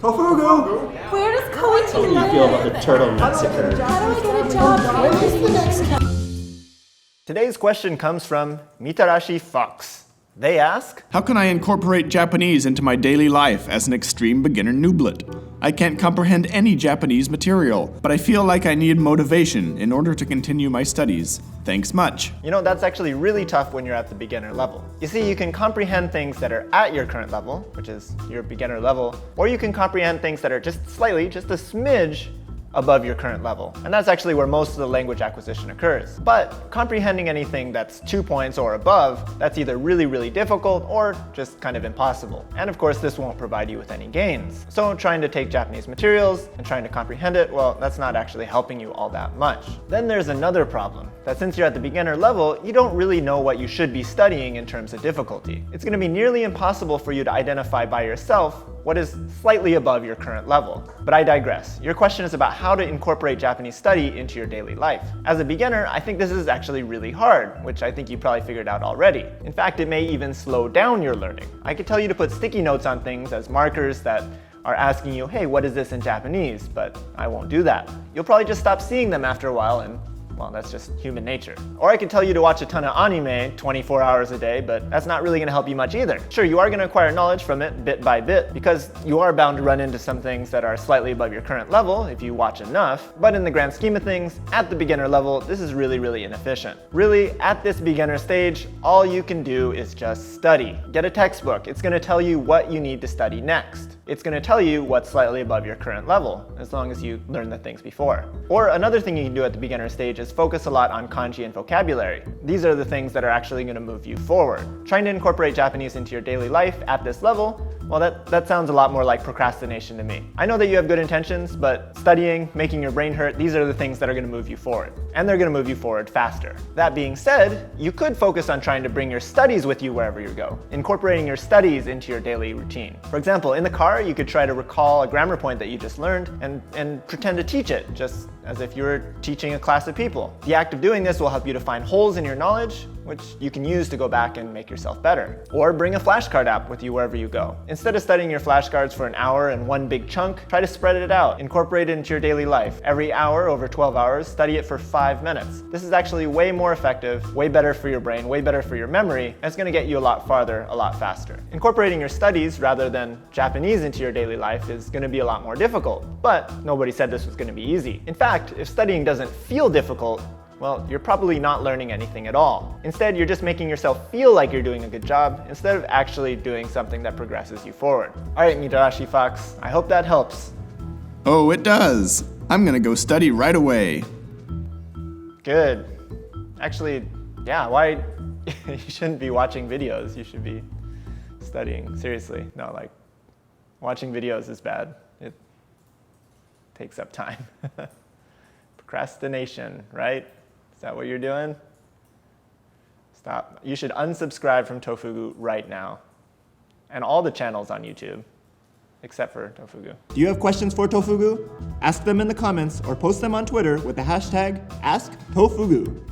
Tofugu! Where does Koichi How do you live? feel about the turtle massacre? How do I get a job? When is the next Today's question comes from Mitarashi Fox. They ask, How can I incorporate Japanese into my daily life as an extreme beginner nooblet? I can't comprehend any Japanese material, but I feel like I need motivation in order to continue my studies. Thanks much. you know, that's actually really tough when you're at the beginner level. You see, you can comprehend things that are at your current level, which is your beginner level, or you can comprehend things that are just slightly, just a smidge above your current level. And that's actually where most of the language acquisition occurs. But comprehending anything that's 2 points or above, that's either really, really difficult or just kind of impossible. And of course, this won't provide you with any gains. So trying to take Japanese materials and trying to comprehend it, well, that's not actually helping you all that much. Then there's another problem, that since you're at the beginner level, you don't really know what you should be studying in terms of difficulty. It's going to be nearly impossible for you to identify by yourself what is slightly above your current level. But I digress. Your question is about how to incorporate Japanese study into your daily life. As a beginner, I think this is actually really hard, which I think you probably figured out already. In fact, it may even slow down your learning. I could tell you to put sticky notes on things as markers that are asking you, hey, what is this in Japanese? But I won't do that. You'll probably just stop seeing them after a while and well, that's just human nature. Or I could tell you to watch a ton of anime 24 hours a day, but that's not really going to help you much either. Sure, you are going to acquire knowledge from it bit by bit, because you are bound to run into some things that are slightly above your current level if you watch enough. But in the grand scheme of things, at the beginner level, this is really, really inefficient. Really, at this beginner stage, all you can do is just study. Get a textbook. It's going to tell you what you need to study next. It's going to tell you what's slightly above your current level, as long as you learn the things before. Or another thing you can do at the beginner stage is focus a lot on kanji and vocabulary. These are the things that are actually going to move you forward. Trying to incorporate Japanese into your daily life at this level, well, that sounds a lot more like procrastination to me. I know that you have good intentions, but studying, making your brain hurt, these are the things that are going to move you forward. And they're going to move you forward faster. That being said, you could focus on trying to bring your studies with you wherever you go, incorporating your studies into your daily routine. For example, in the car, you could try to recall a grammar point that you just learned and pretend to teach it, just as if you were teaching a class of people. The act of doing this will help you to find holes in your knowledge, which you can use to go back and make yourself better. Or bring a flashcard app with you wherever you go. Instead of studying your flashcards for an hour in one big chunk, try to spread it out, incorporate it into your daily life. Every hour over 12 hours, study it for 5 minutes. This is actually way more effective, way better for your brain, way better for your memory, and it's going to get you a lot farther, a lot faster. Incorporating your studies rather than Japanese into your daily life is going to be a lot more difficult, but nobody said this was going to be easy. In fact, if studying doesn't feel difficult, well, you're probably not learning anything at all. Instead, you're just making yourself feel like you're doing a good job instead of actually doing something that progresses you forward. All right, Mitarashi Fox, I hope that helps. Oh, it does. I'm gonna go study right away. Good. Actually, yeah, why? You shouldn't be watching videos. You should be studying. Seriously. No, like, watching videos is bad. It takes up time. Procrastination, right? Is that what you're doing? Stop. You should unsubscribe from Tofugu right now. And all the channels on YouTube, except for Tofugu. Do you have questions for Tofugu? Ask them in the comments or post them on Twitter with the hashtag AskTofugu.